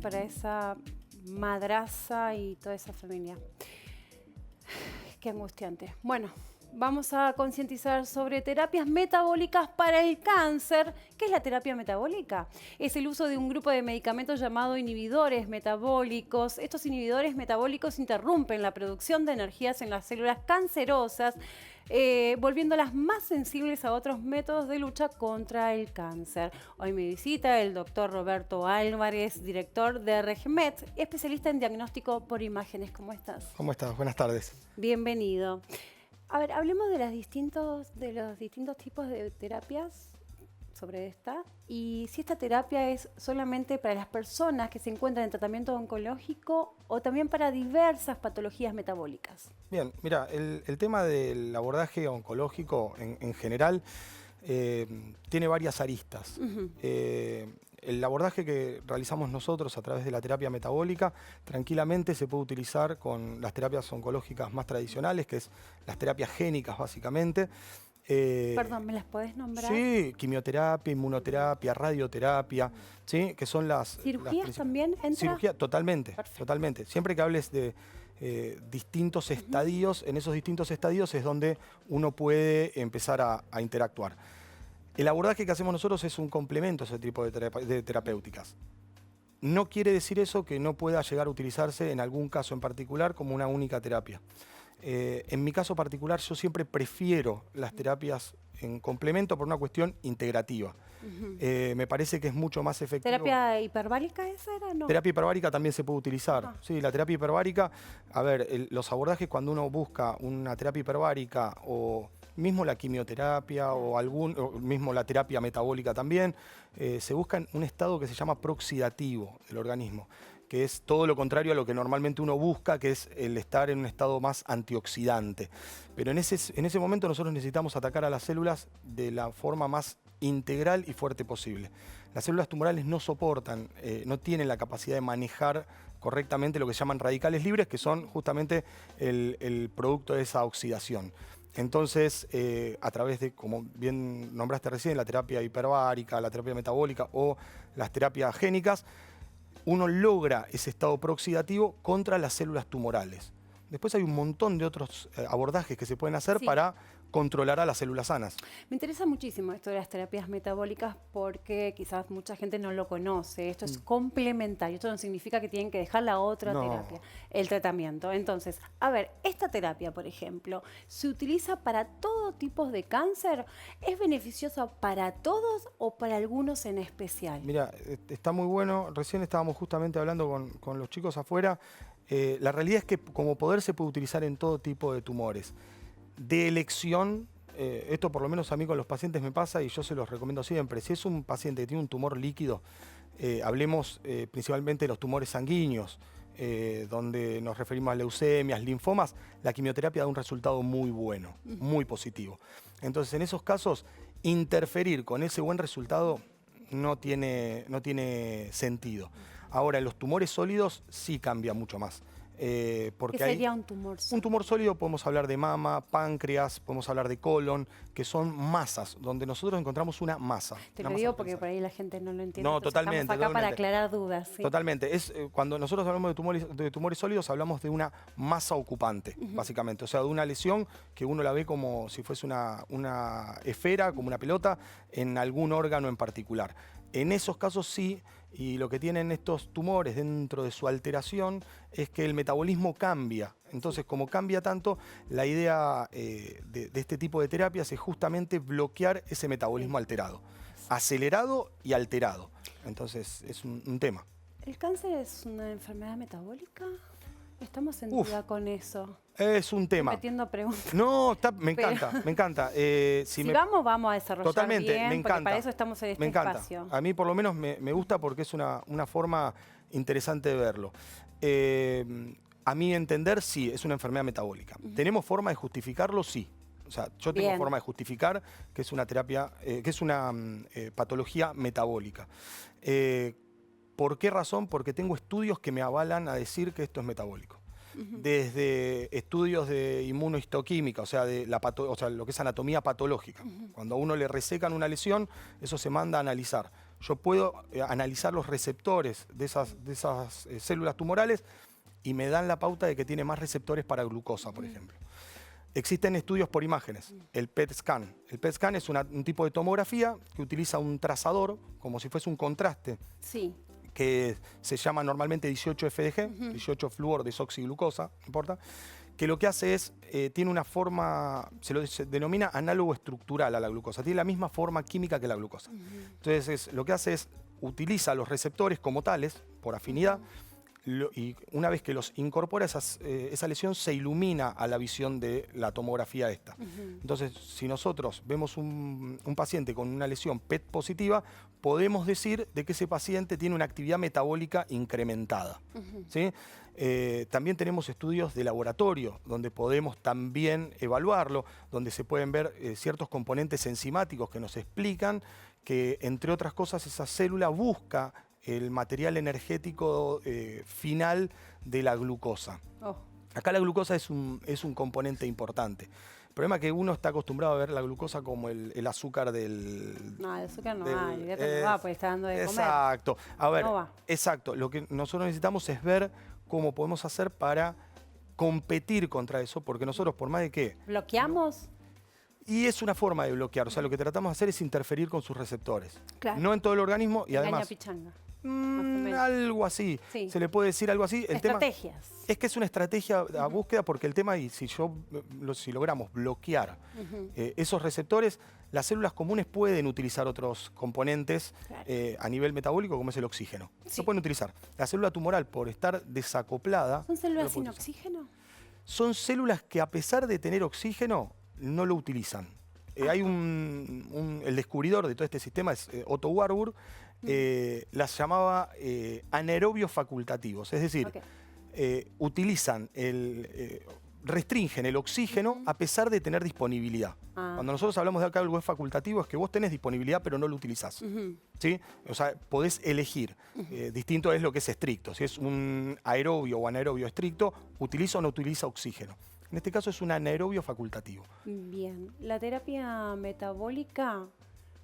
para esa madraza y toda esa familia. Qué angustiante. Bueno, vamos a concientizar sobre terapias metabólicas para el cáncer. ¿Qué es la terapia metabólica? Es el uso de un grupo de medicamentos llamado inhibidores metabólicos. Estos inhibidores metabólicos interrumpen la producción de energías en las células cancerosas, volviéndolas más sensibles a otros métodos de lucha contra el cáncer. Hoy me visita el doctor Roberto Álvarez, director de RegMed, especialista en diagnóstico por imágenes. ¿Cómo estás? ¿Cómo estás? Buenas tardes. Bienvenido. A ver, hablemos de los distintos tipos de terapias sobre esta y si esta terapia es solamente para las personas que se encuentran en tratamiento oncológico o también para diversas patologías metabólicas. Bien, mira, el tema del abordaje oncológico en general tiene varias aristas. El abordaje que realizamos nosotros a través de la terapia metabólica tranquilamente se puede utilizar con las terapias oncológicas más tradicionales, que es las terapias génicas básicamente. Perdón, ¿me las podés nombrar? Sí, quimioterapia, inmunoterapia, radioterapia, ¿sí? Que son las... ¿Cirugías también entra? Cirugía, totalmente, Perfecto. totalmente. Siempre que hables de distintos estadios, en esos distintos estadios es donde uno puede empezar a interactuar. El abordaje que hacemos nosotros es un complemento a ese tipo de terapéuticas. No quiere decir eso que no pueda llegar a utilizarse en algún caso en particular como una única terapia. En mi caso particular yo siempre prefiero las terapias en complemento por una cuestión integrativa. Me parece que es mucho más efectivo. ¿Terapia hiperbárica esa era? No. Terapia hiperbárica también se puede utilizar. Ah. Sí, la terapia hiperbárica, a ver, los abordajes cuando uno busca una terapia hiperbárica o mismo la quimioterapia o mismo la terapia metabólica también, se busca en un estado que se llama prooxidativo del organismo, que es todo lo contrario a lo que normalmente uno busca, que es el estar en un estado más antioxidante. Pero en ese momento nosotros necesitamos atacar a las células de la forma más integral y fuerte posible. Las células tumorales no soportan, no tienen la capacidad de manejar correctamente lo que se llaman radicales libres, que son justamente el producto de esa oxidación. Entonces, a través de, como bien nombraste recién, la terapia hiperbárica, la terapia metabólica o las terapias génicas, uno logra ese estado prooxidativo contra las células tumorales. Después hay un montón de otros abordajes que se pueden hacer para controlar a las células sanas. Me interesa muchísimo esto de las terapias metabólicas porque quizás mucha gente no lo conoce. Esto es complementario. Esto no significa que tienen que dejar la otra terapia, el tratamiento. Entonces, a ver, esta terapia, por ejemplo, ¿se utiliza para todo tipo de cáncer? ¿Es beneficiosa para todos o para algunos en especial? Mira, está muy bueno. Recién estábamos justamente hablando con los chicos afuera. La realidad es que como poder se puede utilizar en todo tipo de tumores. De elección, esto por lo menos a mí con los pacientes me pasa y yo se los recomiendo siempre. Si es un paciente que tiene un tumor líquido, hablemos principalmente de los tumores sanguíneos, donde nos referimos a leucemias, linfomas, la quimioterapia da un resultado muy bueno, muy positivo. Entonces, en esos casos, interferir con ese buen resultado no tiene sentido. Ahora, en los tumores sólidos sí cambia mucho más. Porque ¿Qué sería un tumor sólido? Un tumor sólido podemos hablar de mama, páncreas, podemos hablar de colon, que son masas, donde nosotros encontramos una masa. Te lo digo porque por ahí la gente no lo entiende. No, Entonces totalmente. Estamos acá para aclarar dudas. ¿Sí? Totalmente. Cuando nosotros hablamos de tumores sólidos, hablamos de una masa ocupante, básicamente. O sea, de una lesión que uno la ve como si fuese una esfera, como una pelota, en algún órgano en particular. En esos casos sí, y lo que tienen estos tumores dentro de su alteración es que el metabolismo cambia. Entonces, como cambia tanto, la idea de este tipo de terapias es justamente bloquear ese metabolismo alterado, acelerado y alterado. Entonces, es un tema. ¿El cáncer es una enfermedad metabólica? Estamos en duda con eso. Es un tema. Metiendo preguntas. No, me encanta, me encanta. Vamos a desarrollar totalmente, bien, me encanta. porque para eso estamos en este espacio. A mí por lo menos me gusta porque es una forma interesante de verlo. A mi entender, sí, es una enfermedad metabólica. ¿Tenemos forma de justificarlo? Sí. O sea, yo tengo forma de justificar que es una terapia, que es una patología metabólica. ¿Por qué razón? Porque tengo estudios que me avalan a decir que esto es metabólico. Desde estudios de inmunohistoquímica, o sea, lo que es anatomía patológica. Cuando a uno le resecan una lesión, eso se manda a analizar. yo puedo analizar los receptores de esas células tumorales y me dan la pauta de que tiene más receptores para glucosa, por ejemplo. Existen estudios por imágenes, el PET scan. El PET scan es un tipo de tomografía que utiliza un trazador, como si fuese un contraste, Sí. que se llama normalmente 18-FDG, 18-fluor-desoxiglucosa, no importa, que lo que hace es, tiene una forma, se denomina análogo estructural a la glucosa, tiene la misma forma química que la glucosa. Entonces, lo que hace es, utiliza los receptores como tales, por afinidad, y una vez que los incorpora, esa lesión se ilumina a la visión de la tomografía esta. Entonces, si nosotros vemos un paciente con una lesión PET positiva, podemos decir de que ese paciente tiene una actividad metabólica incrementada. ¿Sí? También tenemos estudios de laboratorio, donde podemos también evaluarlo, donde se pueden ver ciertos componentes enzimáticos que nos explican que, entre otras cosas, esa célula busca el material energético final de la glucosa. Oh. Acá la glucosa es un componente importante. El problema es que uno está acostumbrado a ver la glucosa como el azúcar del... No, el azúcar no va, el gato no va, pues está dando de comer. Exacto. A ver, No va. exacto. Lo que nosotros necesitamos es ver cómo podemos hacer para competir contra eso, porque nosotros, por más de que... ¿Bloqueamos? Y es una forma de bloquear, o sea, lo que tratamos de hacer es interferir con sus receptores. Claro. No en todo el organismo y Engaña además... pichanga. Más o menos. Algo así, Sí. se le puede decir algo así. El tema Estrategias. es que es una estrategia a búsqueda, porque el tema, y si logramos bloquear esos receptores, las células comunes pueden utilizar otros componentes Claro. a nivel metabólico, como es el oxígeno. Sí. Lo pueden utilizar. La célula tumoral, por estar desacoplada... ¿Son no células lo sin puede utilizar. oxígeno? Son células que, a pesar de tener oxígeno, no lo utilizan. Hay el descubridor de todo este sistema es Otto Warburg, las llamaba anaerobios facultativos, es decir, Ok. utilizan restringen el oxígeno a pesar de tener disponibilidad. Ah. Cuando nosotros hablamos de acá algo es facultativo, es que vos tenés disponibilidad pero no lo utilizás. ¿Sí? O sea, podés elegir. Distinto es lo que es estricto. Si es un aerobio o anaerobio estricto, utiliza o no utiliza oxígeno. En este caso es un anaerobio facultativo. Bien. La terapia metabólica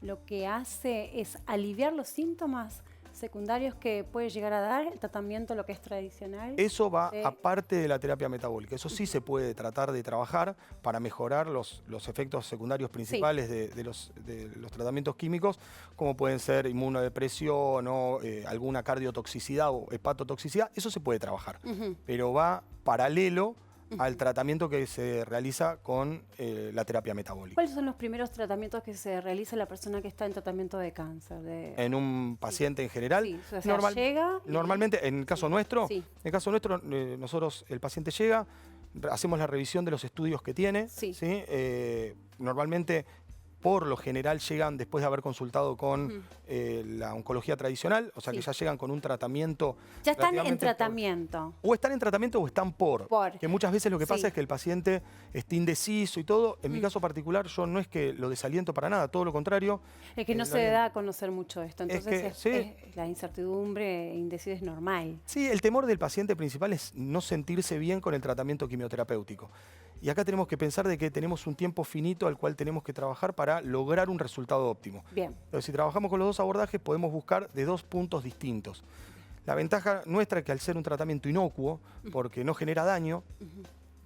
lo que hace es aliviar los síntomas secundarios que puede llegar a dar el tratamiento, lo que es tradicional. Eso va de- aparte de la terapia metabólica. Eso sí se puede tratar de trabajar para mejorar los efectos secundarios principales de los tratamientos químicos, como pueden ser inmunodepresión o alguna cardiotoxicidad o hepatotoxicidad. Eso se puede trabajar, pero va paralelo al tratamiento que se realiza con la terapia metabólica. ¿Cuáles son los primeros tratamientos que se realiza la persona que está en tratamiento de cáncer? En un paciente en general, Sí, o sea, llega y- normalmente, en el caso nuestro, Sí. nosotros, el paciente llega, hacemos la revisión de los estudios que tiene. Sí. ¿Sí? Normalmente, por lo general, llegan después de haber consultado con la oncología tradicional, o sea que Sí. ya llegan con un tratamiento. Ya están en relativamente tratamiento. O están en tratamiento o están por. Por. Que muchas veces lo que Sí. pasa es que el paciente esté indeciso y todo. En mi caso particular, yo no es que lo desaliento para nada, todo lo contrario. Es que no se da a conocer mucho esto, Es entonces que, sí. la incertidumbre e indecisión es normal. Sí, el temor del paciente principal es no sentirse bien con el tratamiento quimioterapéutico. Y acá tenemos que pensar de que tenemos un tiempo finito al cual tenemos que trabajar para lograr un resultado óptimo. Bien. Pero si trabajamos con los dos abordajes, podemos buscar de dos puntos distintos. La ventaja nuestra es que, al ser un tratamiento inocuo, porque no genera daño,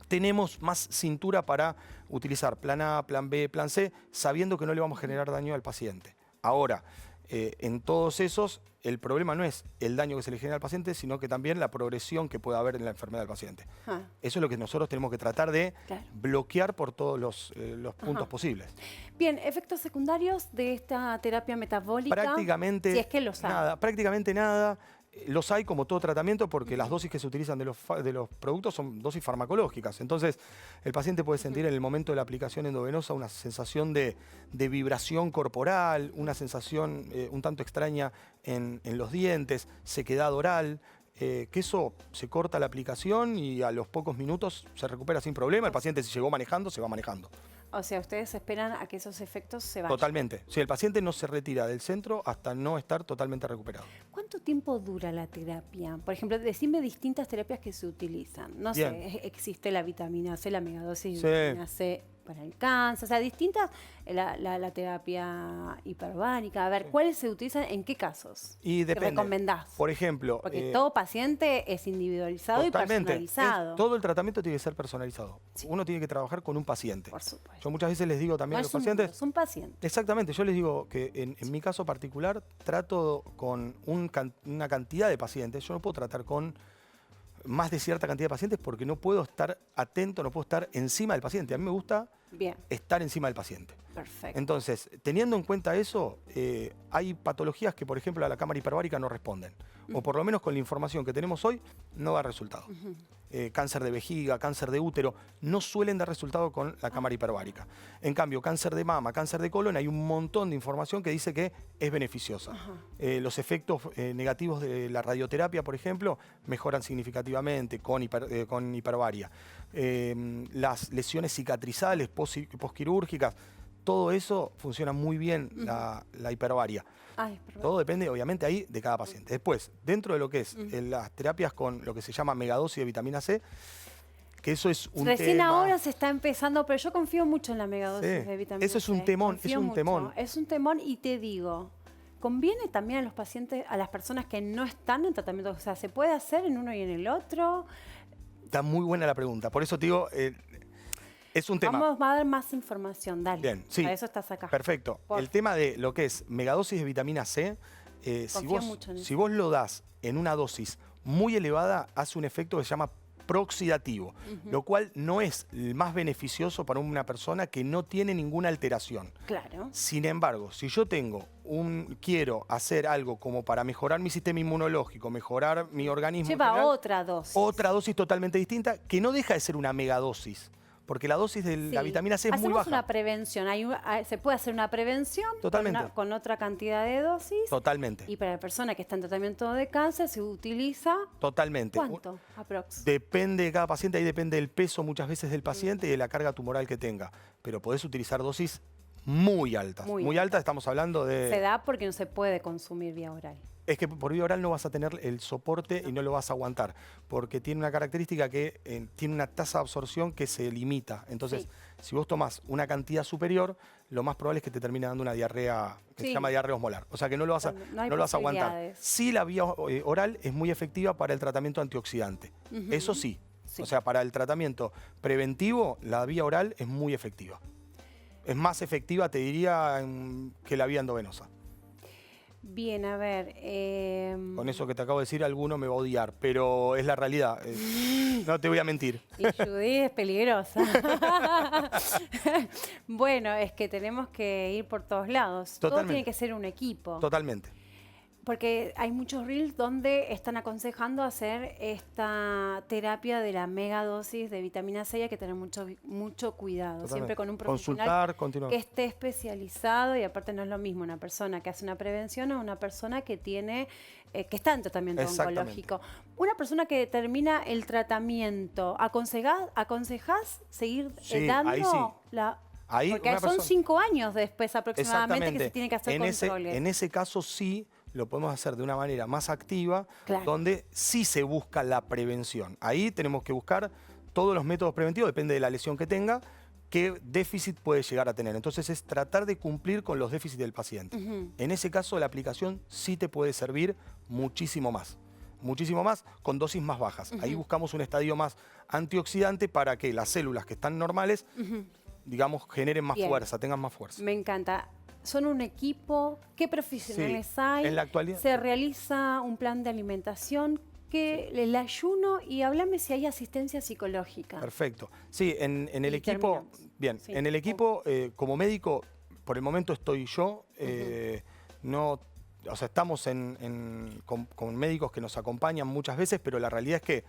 tenemos más cintura para utilizar plan A, plan B, plan C, sabiendo que no le vamos a generar daño al paciente. Ahora, en todos esos, el problema no es el daño que se le genera al paciente, sino que también la progresión que pueda haber en la enfermedad del paciente. Ah, Eso es lo que nosotros tenemos que tratar de Claro. bloquear por todos los puntos posibles. Bien, efectos secundarios de esta terapia metabólica. Prácticamente Si es que los hay. nada, prácticamente nada. Los hay como todo tratamiento, porque las dosis que se utilizan de los productos son dosis farmacológicas. Entonces, el paciente puede sentir en el momento de la aplicación endovenosa una sensación de vibración corporal, una sensación un tanto extraña en los dientes, sequedad oral, que eso se corta la aplicación y a los pocos minutos se recupera sin problema. El paciente, si llegó manejando, se va manejando. O sea, ustedes esperan a que esos efectos se vayan. Totalmente. Si el paciente no se retira del centro hasta no estar totalmente recuperado. ¿Cuánto tiempo dura la terapia? Por ejemplo, decime distintas terapias que se utilizan. No Bien. sé, existe la vitamina C, la megadosis Sí. de vitamina C. para el cáncer, o sea, distintas, la terapia hiperbárica. A ver, ¿cuáles se utilizan en qué casos? Y ¿Qué depende. recomendás? Por ejemplo, Porque todo paciente es individualizado y personalizado. Todo el tratamiento tiene que ser personalizado. Sí. Uno tiene que trabajar con un paciente. Por supuesto. Yo muchas veces les digo también a los pacientes... Son pacientes. Exactamente, yo les digo que en mi caso particular trato con una cantidad de pacientes. Yo no puedo tratar con más de cierta cantidad de pacientes porque no puedo estar atento, no puedo estar encima del paciente. A mí me gusta estar encima del paciente. Perfecto. Entonces, teniendo en cuenta eso, hay patologías que, por ejemplo, a la cámara hiperbárica no responden. O por lo menos con la información que tenemos hoy, no da resultado. Cáncer de vejiga, cáncer de útero, no suelen dar resultado con la cámara hiperbárica. En cambio, cáncer de mama, cáncer de colon, hay un montón de información que dice que es beneficiosa. Los efectos negativos de la radioterapia, por ejemplo, mejoran significativamente con hiperbaria. Las lesiones cicatrizales posquirúrgicas, todo eso funciona muy bien la hiperbaria. Todo depende, obviamente, ahí de cada paciente. Después, dentro de lo que es las terapias con lo que se llama megadosis de vitamina C, que eso es un Recién tema... ahora se está empezando, pero yo confío mucho en la megadosis de vitamina C. Eso es un temón, es un temón. Es un temón y te digo, ¿conviene también a los pacientes, a las personas que no están en tratamiento? O sea, ¿se puede hacer en uno y en el otro? Está muy buena la pregunta, por eso te digo... es un tema. Vamos a dar más información, dale. Bien, sí. Para eso estás acá. Perfecto. El tema de lo que es megadosis de vitamina C, si vos lo das en una dosis muy elevada, hace un efecto que se llama proxidativo, lo cual no es el más beneficioso para una persona que no tiene ninguna alteración. Claro. Sin embargo, si yo quiero hacer algo como para mejorar mi sistema inmunológico, mejorar mi organismo... Lleva otra dosis. Otra dosis totalmente distinta, que no deja de ser una megadosis. Porque la dosis de la vitamina C es muy baja. Hacemos una prevención. Se puede hacer una prevención con otra cantidad de dosis. Totalmente. Y para la persona que está en tratamiento de cáncer se utiliza... Totalmente. ¿Cuánto aprox? Depende de cada paciente, ahí depende del peso muchas veces del paciente y de la carga tumoral que tenga. Pero podés utilizar dosis muy altas. Muy altas, estamos hablando de... Se da porque no se puede consumir vía oral. Es que por vía oral no vas a tener el soporte y no lo vas a aguantar, porque tiene una característica que tiene una tasa de absorción que se limita. Entonces, si vos tomás una cantidad superior, lo más probable es que te termine dando una diarrea que se llama diarrea osmolar. O sea que no lo vas a aguantar. Sí, la vía oral es muy efectiva para el tratamiento antioxidante. Eso sí. O sea, para el tratamiento preventivo, la vía oral es muy efectiva. Es más efectiva, te diría, que la vía endovenosa. Bien, a ver... Con eso que te acabo de decir, alguno me va a odiar, pero es la realidad. No te voy a mentir. Y Judith es peligrosa. Bueno, es que tenemos que ir por todos lados. Todo tiene que ser un equipo. Totalmente. Porque hay muchos reels donde están aconsejando hacer esta terapia de la megadosis de vitamina C. Hay que tener mucho cuidado. Siempre con un profesional que esté especializado. Y aparte no es lo mismo una persona que hace una prevención o una persona que tiene que está en tratamiento oncológico. Una persona que termina el tratamiento, ¿aconsejás seguir dando la...? Porque son 5 años después aproximadamente que se tiene que hacer controles. En ese caso sí lo podemos hacer de una manera más activa, donde sí se busca la prevención. Ahí tenemos que buscar todos los métodos preventivos, depende de la lesión que tenga, qué déficit puede llegar a tener. Entonces es tratar de cumplir con los déficits del paciente. En ese caso la aplicación sí te puede servir muchísimo más con dosis más bajas. Ahí buscamos un estadio más antioxidante para que las células que están normales, digamos, generen más fuerza, tengan más fuerza. Me encanta. ¿Son un equipo? ¿Qué profesionales hay? En la actualidad. ¿Se realiza un plan de alimentación? El ayuno, y háblame si hay asistencia psicológica. Perfecto. Sí, en el equipo, en el equipo, como médico, por el momento estoy yo. O sea, estamos con médicos que nos acompañan muchas veces, pero la realidad es que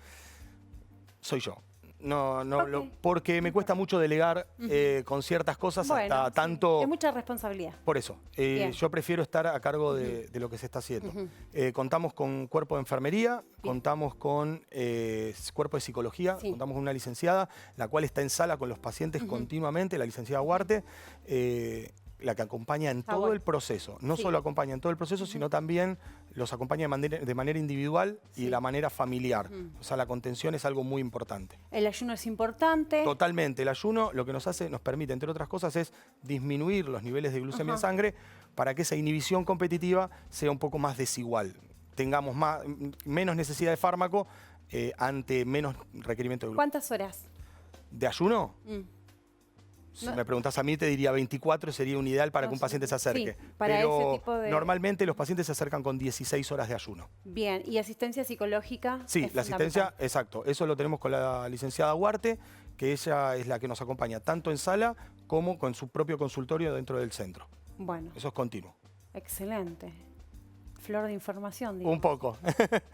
soy yo. Porque me cuesta mucho delegar con ciertas cosas, hasta tanto... Es mucha responsabilidad. Por eso, yo prefiero estar a cargo de lo que se está haciendo. Contamos con cuerpo de enfermería, contamos con cuerpo de psicología, contamos con una licenciada, la cual está en sala con los pacientes continuamente, la licenciada Huarte. la que acompaña en todo bueno. el proceso. No Sí. solo acompaña en todo el proceso, sino también los acompaña de manera individual y de la manera familiar. O sea, la contención es algo muy importante. El ayuno es importante. Totalmente. El ayuno lo que nos hace, nos permite, entre otras cosas, es disminuir los niveles de glucemia en sangre para que esa inhibición competitiva sea un poco más desigual. Tengamos menos necesidad de fármaco ante menos requerimiento de glucemia. ¿Cuántas horas? ¿De ayuno? Si me preguntas a mí, te diría 24 sería un ideal para que un paciente se acerque. Sí, para Pero ese tipo de... normalmente los pacientes se acercan con 16 horas de ayuno. Bien, ¿y asistencia psicológica? Sí, es la asistencia, fundamental. exacto. Eso lo tenemos con la licenciada Huarte, que ella es la que nos acompaña tanto en sala como con su propio consultorio dentro del centro. Bueno, Eso es continuo. excelente. Flor de información, digamos. Un poco.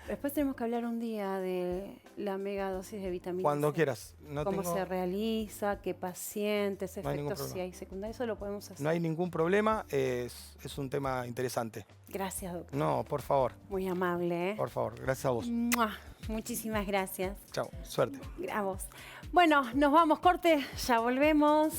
Después tenemos que hablar un día de la megadosis de vitamina Cuando C. quieras. No Cómo tengo- se realiza, qué pacientes, No hay ningún efectos si problema. hay secundarios, eso lo podemos hacer. No hay ningún problema, es un tema interesante. Gracias, doctor. No, por favor, Muy amable, ¿eh? por favor. Gracias a vos. ¡Mua! Muchísimas gracias. Chao, suerte. A vos. Bueno, nos vamos, corte, ya volvemos.